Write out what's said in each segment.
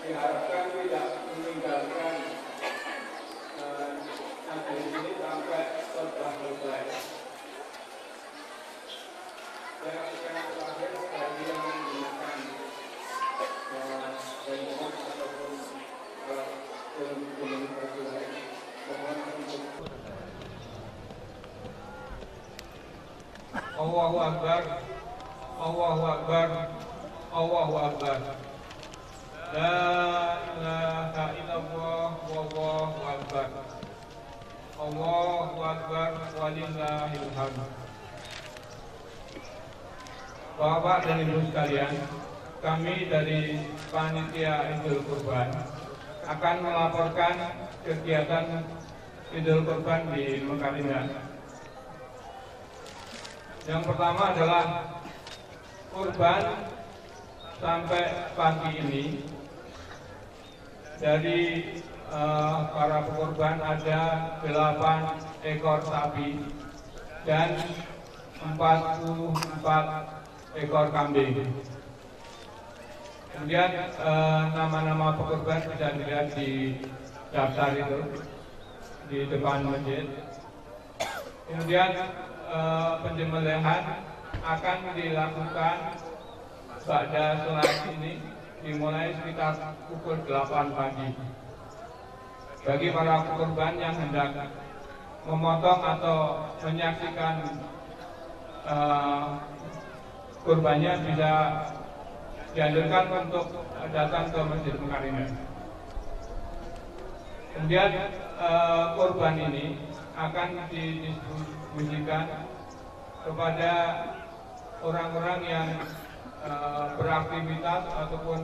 diharapkan tidak meninggalkan dari sini sampai khotbah selesai. Dan yang terakhir bagi yang menggunakan handphone ataupun komunikasi lain, mohon untuk Allahu Akbar, Allahu Akbar, Allahu Akbar. La ilaha illallah, wallahu akbar. Allahu akbar, walillahil hamd. Bapak dan Ibu sekalian, kami dari Panitia Idul Kurban akan melaporkan kegiatan Idul Kurban di Mekar Indah. Yang pertama adalah kurban sampai pagi ini dari para pekurban ada 8 ekor sapi dan 44 ekor kambing. Kemudian nama-nama pekurban bisa dilihat di daftar itu di depan masjid. Kemudian penyembelihan akan dilakukan pada sholat ini dimulai sekitar pukul 8 pagi. Bagi para pekurban yang hendak memotong atau menyaksikan kurbannya bisa dianjurkan untuk datang ke Masjid Mekar Indah. Kemudian kurban ini akan didistribusikan kepada orang-orang yang beraktivitas ataupun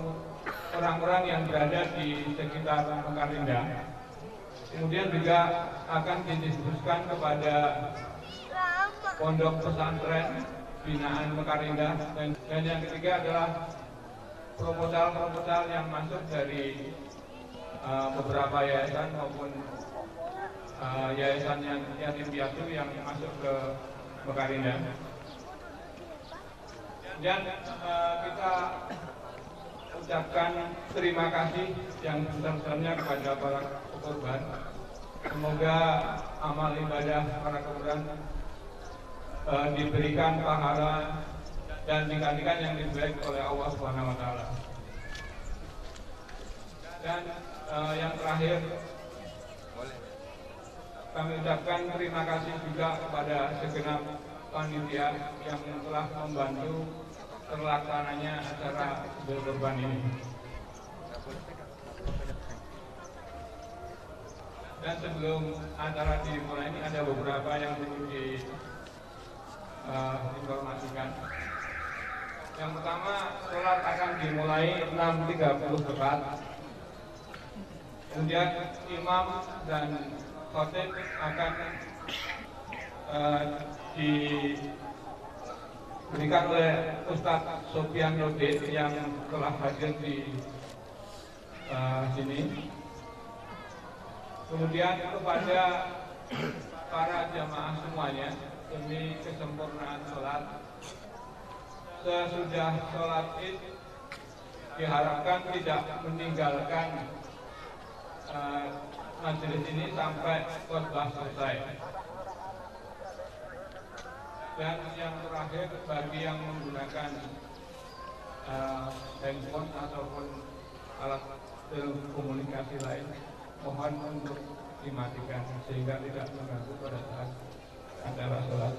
orang-orang yang berada di sekitar Mekar Indah. Kemudian juga akan didistribusikan kepada pondok pesantren binaan Mekar Indah, dan yang ketiga adalah proposal yang masuk dari beberapa yayasan maupun yayasan yang yatim piatu yang masuk ke Mekar Indah. Dan kita ucapkan terima kasih yang besar-besarnya kepada para pekurban. Semoga amal ibadah para pekurban diberikan pahala dan digantikan yang lebih baik oleh Allah Subhanahu wa taala. Dan yang terakhir, kami ucapkan terima kasih juga kepada segenap panitia yang telah membantu terlaksananya acara Idul Kurban ini. Dan sebelum acara dimulai ini ada beberapa yang perlu diinformasikan. Yang pertama, sholat akan dimulai 6.30 tepat. Kemudian imam dan khotib akan diberikan oleh Ustadz Sofyan Nurdin yang telah hadir di sini. Kemudian kepada para jamaah semuanya, demi kesempurnaan sholat, sesudah sholat Id diharapkan tidak meninggalkan majelis ini sampai khotbah selesai. Dan yang terakhir, bagi yang menggunakan handphone ataupun alat telekomunikasi lain, mohon untuk dimatikan sehingga tidak mengganggu pada saat acara sholat.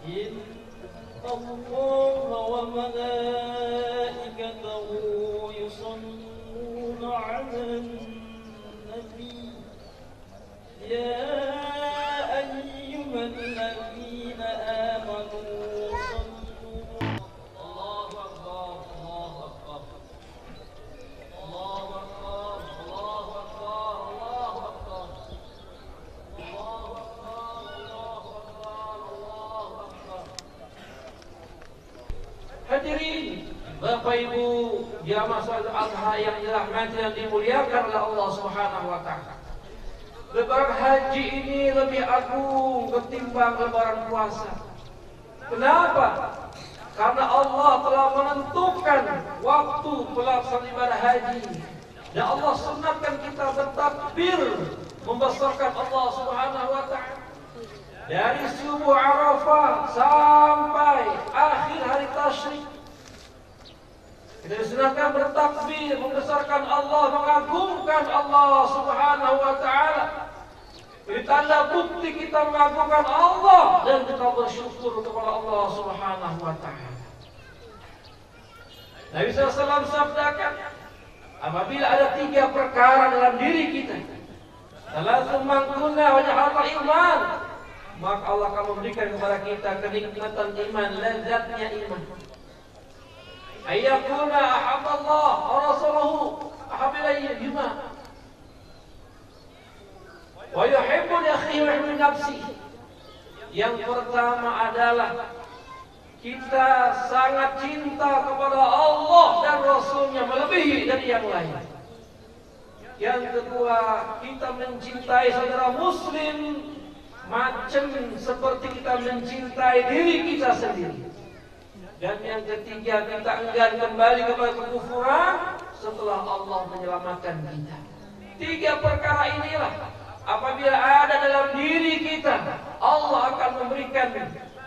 إن الله وملائكته يصلون على النبي يا أيها الذين آمنوا صلوا. الله أكبر الله أكبر الله أكبر الله أكبر الله أكبر الله أكبر الله أكبر الله أكبر. Hadirin Bapak Ibu jamaah salat Adha yang dirahmati dan dimuliakan oleh Allah Subhanahu wa taala. Lebaran haji ini lebih agung ketimbang lebaran puasa. Kenapa? Karena Allah telah menentukan waktu pelaksanaan ibadah haji. Dan Allah sunatkan kita bertakbir membesarkan Allah Subhanahu wa taala. Dari subuh Arafah sampai akhir hari tasyrik. Kita disunatkan bertakbir membesarkan Allah, mengagungkan Allah Subhanahu wa taala. Ini tanda bukti kita mengagungkan Allah dan kita bersyukur kepada Allah Subhanahu wa taala. Nabi SAW sabdakan, apabila ada 3 perkara dalam diri kita, salasun man kunna waja'alna iman, maka Allah akan memberikan kepada kita kenikmatan iman, lezatnya iman. Ayyakuna ahabballah wa rasuluhu ahabbilayya bima wa yuhibbu li akhihi wa yuhibbu nafsi. Yang pertama adalah kita sangat cinta kepada Allah dan Rasulnya melebihi dari yang lain. Yang kedua, kita mencintai saudara muslim macam seperti kita mencintai diri kita sendiri. Dan yang ketiga, kita enggan kembali kepada kekufuran setelah Allah menyelamatkan kita. 3 perkara inilah apabila ada dalam diri kita, Allah akan memberikan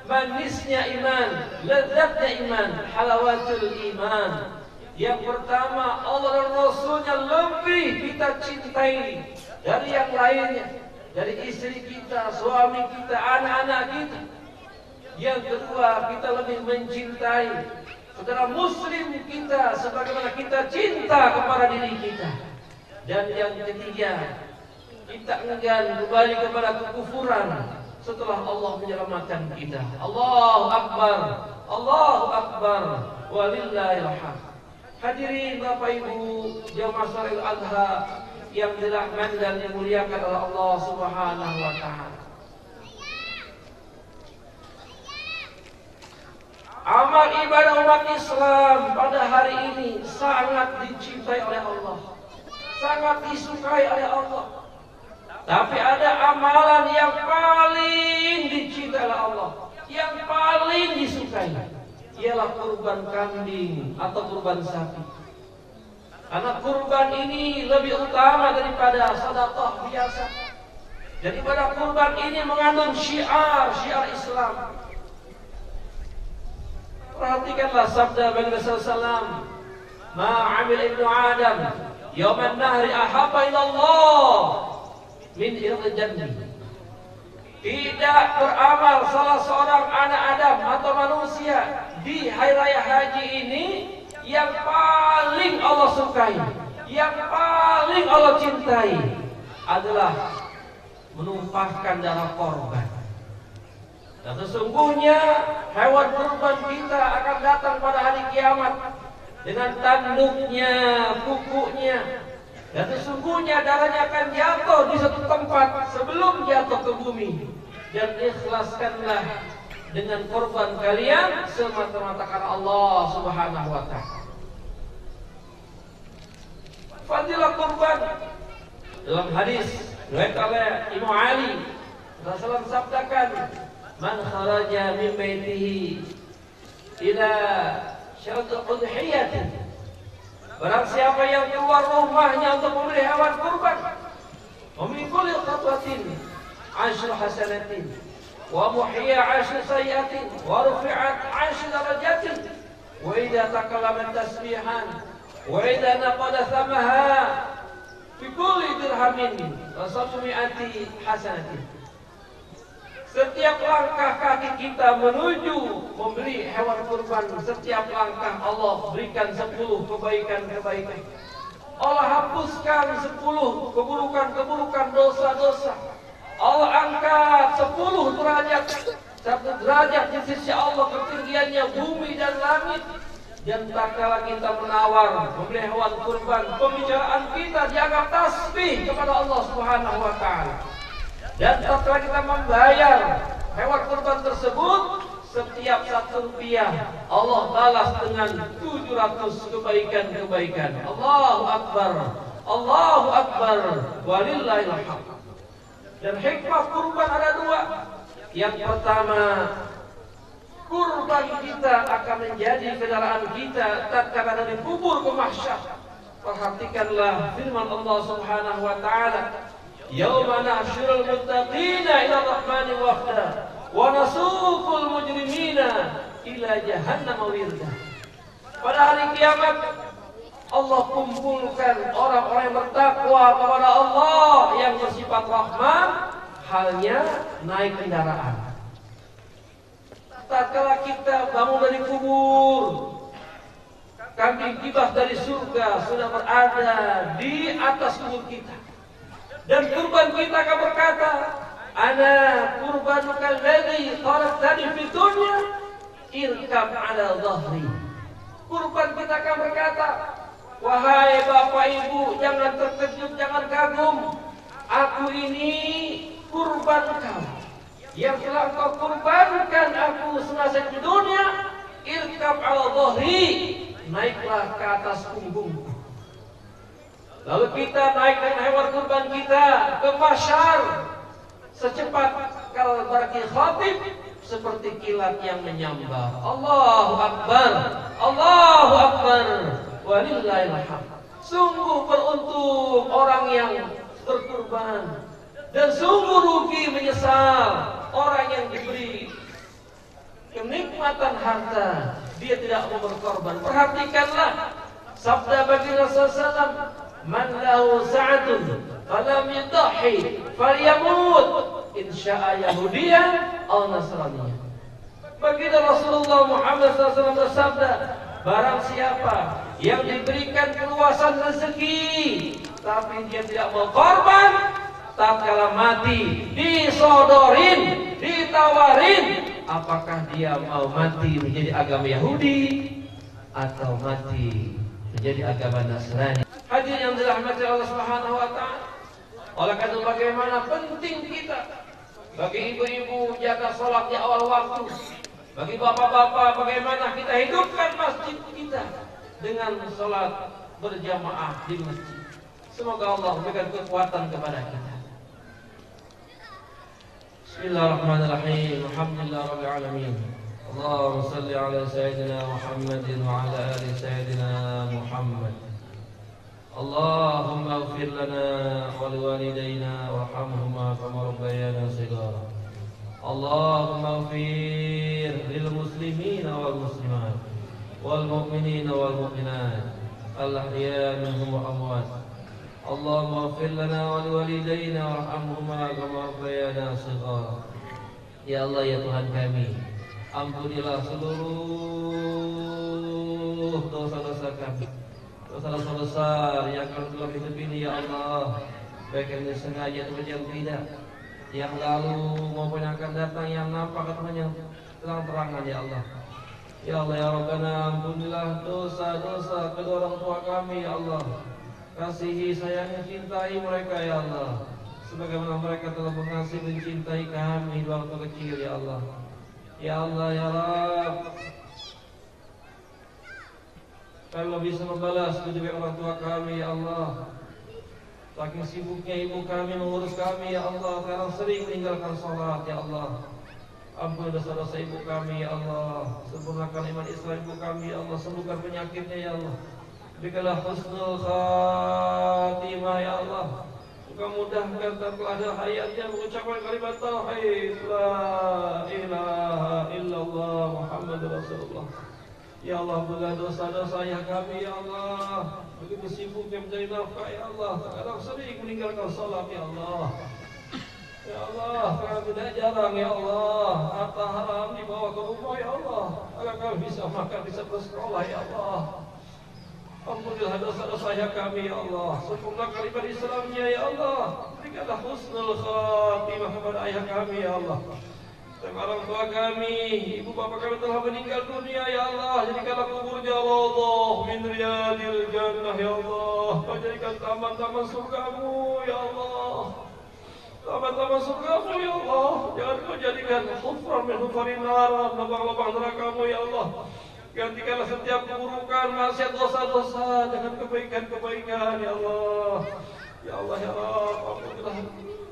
manisnya iman, lezatnya iman, halawatul iman. Yang pertama, Allah dan Rasulnya lebih kita cintai dari yang lainnya, dari istri kita, suami kita, anak-anak kita. Yang kedua, kita lebih mencintai saudara muslim kita sebagaimana kita cinta kepada diri kita. Dan yang ketiga, kita enggan kembali kepada kekufuran setelah Allah menyelamatkan kita. Allahu Akbar, Allahu Akbar, walillahil hamd. Hadirin Bapak Ibu jamaah salat Adha yang dirahmati dan dimuliakan oleh Allah Subhanahu wa taala. Amal ibadah umat Islam pada hari ini sangat dicintai oleh Allah, sangat disukai oleh Allah. Tapi ada amalan yang paling dicintai oleh Allah, yang paling disukai, ialah kurban kambing atau kurban sapi. Karena kurban ini lebih utama daripada sedekah biasa. Jadi pada kurban ini mengandung syiar Islam. Perhatikanlah sabda Nabi sallallahu ma'amil ibnu Adam yawman nahri ahabba ilallah min irdi janni. Tidak beramal salah seorang anak Adam atau manusia di hari raya haji ini yang paling Allah sukai, yang paling Allah cintai adalah menumpahkan darah korban. Dan sesungguhnya hewan kurban kita akan datang pada hari kiamat dengan tanduknya, kukunya. Dan sesungguhnya darahnya akan jatuh di satu tempat sebelum jatuh ke bumi. Dan ikhlaskanlah dengan korban kalian semata-mata karena Allah Subhanahu wa taala. Fadilah kurban dalam hadis riwayat oleh Imam Ali, Rasulullah sabdakan, man kharaja min baitihi ila syarad udhiyatin, barang siapa yang keluar rumahnya untuk membeli hewan kurban, memikul qatwatin 10 hasanatin wa muhiya 10 sayyatin wa rufi'at 10 darajatin wa idza takallama tasbihan wa idza naqada thamaha fi kulli dirhamin wa 700 hasanatin. Setiap langkah kaki kita menuju membeli hewan kurban, setiap langkah Allah berikan 10 kebaikan-kebaikan. Allah hapuskan 10 keburukan-keburukan, dosa-dosa. Allah angkat 10 derajat. 1 derajat di sisi Allah ketinggiannya bumi dan langit. Dan tak kala kita menawar membeli hewan kurban, pembicaraan kita dianggap tasbih kepada Allah Subhanahu wa taala. Dan setelah kita membayar hewan kurban tersebut, setiap 1 rupiah Allah balas dengan 700 kebaikan-kebaikan. Allahu Akbar, Allahu Akbar, walillahil hamd. Dan hikmah kurban ada 2. Yang pertama, kurban kita akan menjadi kendaraan kita tatkala dari kubur ke mahsyar. Perhatikanlah firman Allah Subhanahu wa taala, "Yauma nahsyurul muttaqina ila rahmani wafda wa nasuqul mujrimina ila jahannam wirda." Pada hari kiamat Allah kumpulkan orang-orang yang bertakwa kepada Allah yang bersifat Rahman, halnya naik kendaraan. Tatkala kita bangun dari kubur, kambing kibas dari surga sudah berada di atas kubur kita. Dan kurban kita akan berkata, "Ana kurbanuka alladhi khalaqtani fid dunya, irkab ala dhahri." Kurban kita akan berkata, "Wahai Bapak Ibu, jangan terkejut, jangan kagum. Aku ini kurban kau. Yang telah kau kurbankan aku semasa di dunia, irkab ala dhahri." Naiklah ke atas punggungku. Lalu kita naik dengan hewan kurban kita ke mahsyar. Secepat kalau bagi khatib seperti kilat yang menyambar. Allahu Akbar, Allahu Akbar, walillahil hamd. Sungguh beruntung orang yang berkurban, dan sungguh rugi menyesal orang yang diberi kenikmatan harta dia tidak mau berkorban. Perhatikanlah sabda baginda sallallahu, "Man lahu sa'atun falam yudhi falyamut insya'a yahudiyan aw nasraniyan." Baginda Rasulullah Muhammad SAW bersabda, barang siapa yang diberikan keluasan rezeki tapi dia tidak mau korban, tatkala mati disodorin, ditawarin, apakah dia mau mati menjadi agama Yahudi atau mati menjadi agama Nasrani. Hadirin yang dirahmati Allah Subhanahu wa taala. Oleh karena itu bagaimana penting kita bagi ibu-ibu jaga salat di awal waktu. Bagi bapak-bapak bagaimana kita hidupkan masjid kita dengan salat berjamaah di masjid. Semoga Allah memberikan kekuatan kepada kita. Bismillahirrahmanirrahim. Alhamdulillahirabbil alamin. Allahumma shalli ala sayyidina Muhammadin wa ala ali sayyidina Muhammad. Allahumma ighfir lana wa liwalidayna warhamhuma kama rabbayana shighara. Allahumma ighfir lil muslimina wal muslimat wal mu'minina wal mu'minat al-ahya'i minhum wal amwat. Allahumma ighfir lana wa liwalidayna warhamhuma kama rabbayana shighara. Ya Allah, ya Tuhan kami, ampunilah seluruh dosa-dosa kami, dosa-dosa besar yang kami dalam hidup ini, ya Allah, baik yang disengaja atau yang tidak, yang lalu maupun yang akan datang, yang nampak atau yang terang-terangan, ya Allah. Ya Allah, ya Rabbana, ampunilah dosa-dosa kedua orang tua kami, ya Allah. Kasihi, sayangi, cintai mereka, ya Allah, sebagaimana mereka telah mengasihi mencintai kami di waktu kecil, ya Allah. Ya Allah, ya Rabb, kalau bisa membalas kedua orang tua kami, ya Allah. Saking sibuknya ibu kami mengurus kami, ya Allah, kadang sering meninggalkan sholat, ya Allah. Ampuni dosa-dosa ibu kami, ya Allah. Sempurnakan iman Islam ibu kami, ya Allah. Sembuhkan penyakitnya, ya Allah. Berikanlah husnul khatimah, ya Allah. Mudah-mudahan tatkala ada hayatnya mengucapkan kalimat tauhid, la ilaha illallah Muhammadur Rasulullah. Ya Allah, ampunilah dosa-dosa yang kami, ya Allah. Begitu sibuknya mencari nafkah, ya Allah, terkadang sering meninggalkan salat, ya Allah. Ya Allah, karena tidak jarang ya Allah harta haram dibawa ke rumah ya Allah, agar kami bisa makan, bisa bersekolah ya Allah. Ampunilah dosa-dosa kami ya Allah, sempurnakan ibadah Islamnya ya Allah, berikanlah husnul khatimah kepada ayah kami ya Allah, dan orang tua kami, ibu bapak kami telah meninggal dunia ya Allah, jadikanlah kuburnya rawdah min riyadil jannah ya Allah, jadikan taman-taman surgamu ya Allah, taman-taman surgamu ya Allah, jangan kau jadikan hufran min hufarin nar, lubang-lubang nerakamu ya Allah. Gantikanlah setiap keburukan, maksiat, dosa-dosa dengan kebaikan-kebaikan ya Allah. Ya Allah ya Rabb, ampunilah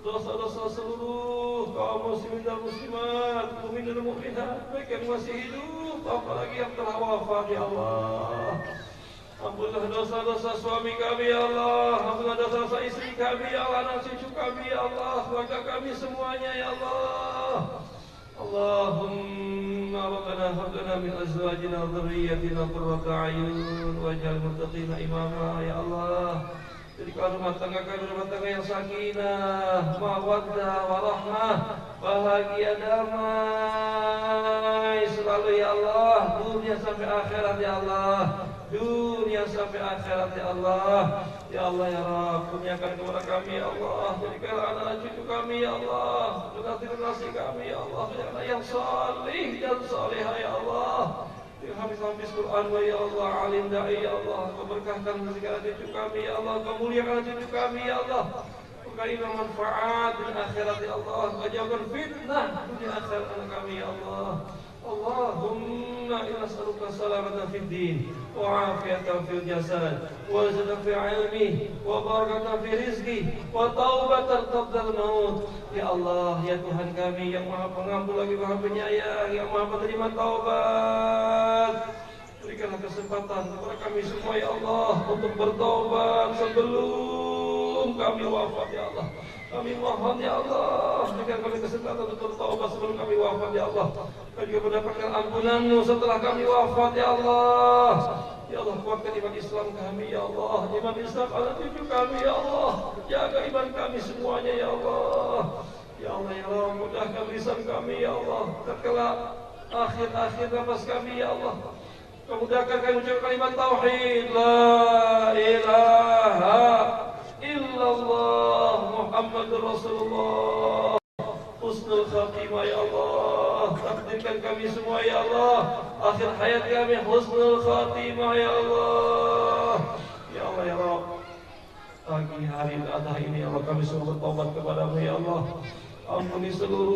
dosa-dosa seluruh kaum muslimin dan muslimat, mukminin dan mukminat, baik yang masih hidup apalagi yang telah wafat ya Allah. Ampunilah dosa-dosa suami kami ya Allah, ampunilah dosa-dosa istri kami ya Allah, anak cucu kami ya Allah, keluarga kami semuanya ya Allah. Allahumma rabbana hab lana min azwajina wa dhurriyyatina qurrata a'yun waj'al muttaqina imama ya Allah. Jadikan rumah tangga kami rumah tangga yang sakinah, mawaddah, warahmah, bahagia, damai selalu ya Allah, dunia sampai akhirat ya Allah, dunia sampai akhirat ya Allah. Ya Allah ya Rabb, kurniakan kepada kami ya Allah, jadikan anak cucu kami ya Allah, generasi kami ya Allah, anak yang salih dan salihah ya Allah. Hafiz Quran wa ya Allah, alim da'i ya Allah, kau berkahkan segala cucu kami ya Allah, kau muliakan cucu kami ya Allah, beri manfaat di akhirat ya Allah, kau jauhkan fitnah di akhirat anak kami ya Allah. Allahumma inna nas'aluka salamatan fid din wa afiyatan fil jasad wa zidatan fil ilmi wa barakatan fil rizqi wa taubatan qabla al-maut. Ya Allah, ya Tuhan kami yang Maha Pengampun lagi Maha Penyayang, yang Maha Penerima taubat, berikanlah kesempatan kepada kami semua ya Allah untuk bertaubat sebelum kami wafat ya Allah. Kami mohon ya Allah, berikan kami kesempatan untuk bertaubat sebelum kami wafat ya Allah. Kami juga mendapatkan ampunan-Mu setelah kami wafat ya Allah. Ya Allah, kuatkan iman Islam kami ya Allah, iman Islam anak cucu kami ya Allah, jaga iman kami semuanya ya Allah. Ya Allah ya Allah, mudahkan lisan kami ya Allah, tatkala akhir-akhir nafas kami ya Allah, mudahkan kami ucapkan kalimat tauhid la ilaha illallah Muhammadur Rasulullah, husnul khatimah ya Allah, takdirkan kami semua ya Allah, akhir hayat kami husnul khatimah ya Allah. Ya Allah ya Rabb, pagi hari Adha ini ya Allah, kami semua bertobat kepadamu ya Allah. Ampuni seluruh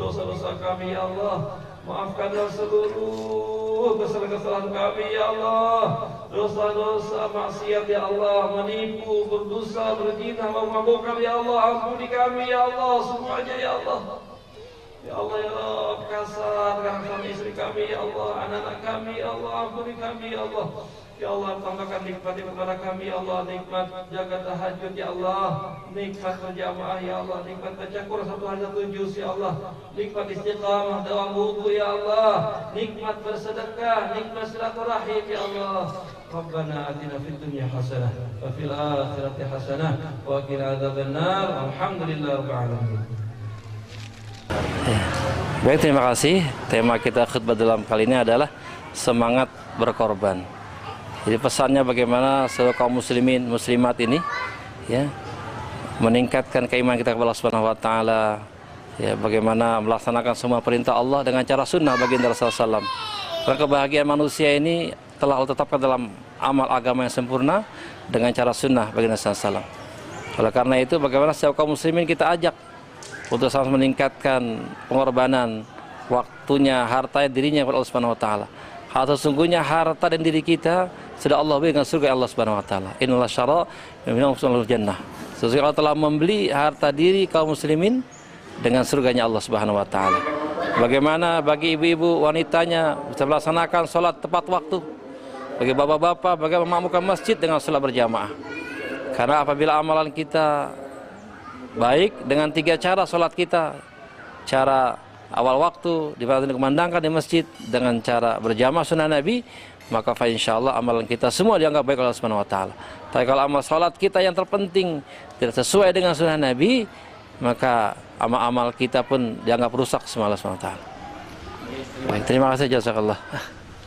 dosa-dosa kami ya Allah, maafkanlah seluruh kesalahan-kesalahan kami ya Allah, dosa-dosa maksiat ya Allah, menipu, berdosa, berzina, memabukkan ya Allah, ampuni kami ya Allah semuanya ya Allah. Ya Allah ya Rabb, kasar dengan kami, istri kami ya Allah, anak-anak kami ya Allah, ampuni kami ya Allah. Ya Allah, tambahkan nikmat kepada kami ya Allah, nikmat jaga tahajud ya Allah, nikmat berjamaah ya Allah, nikmat baca Quran satu hari satu juz ya Allah, nikmat istiqamah dalam wudu ya Allah, nikmat bersedekah, nikmat silaturahim ya Allah. Rabbana atina fid dunya hasanah wa fil akhirati hasanah wa qina adzabannar. Alhamdulillahirabbil alamin. Baik, terima kasih. Tema kita khutbah dalam kali ini adalah semangat berkorban. Jadi pesannya bagaimana seluruh kaum muslimin muslimat ini ya meningkatkan keimanan kita kepada Allah Subhanahu wa taala, ya bagaimana melaksanakan semua perintah Allah dengan cara sunnah baginda Rasulullah SAW. Karena kebahagiaan manusia ini telah Allah tetapkan dalam amal agama yang sempurna dengan cara sunnah baginda Rasulullah SAW. Oleh karena itu bagaimana setiap kaum muslimin kita ajak untuk sama meningkatkan pengorbanan waktunya, hartanya, dirinya kepada Allah Subhanahu wa taala. Hal sesungguhnya harta dan diri kita sudah Allah beri dengan surga Allah Subhanahu wa taala. Innallaha syara minal jannah. Sesungguhnya Allah telah membeli harta diri kaum muslimin dengan surganya Allah Subhanahu wa taala. Bagaimana bagi ibu-ibu wanitanya bisa melaksanakan sholat tepat waktu. Bagi bapak-bapak bagaimana memakmurkan masjid dengan sholat berjamaah. Karena apabila amalan kita baik dengan 3 cara sholat kita, cara awal waktu dikumandangkan di masjid, dengan cara berjamaah sunnah Nabi, maka insyaallah amalan kita semua dianggap baik oleh Allah Subhanahu wa taala. Tapi kalau amal salat kita yang terpenting tidak sesuai dengan sunnah Nabi, maka amal-amal kita pun dianggap rusak sama Allah SWT. Baik, terima kasih jazakallah.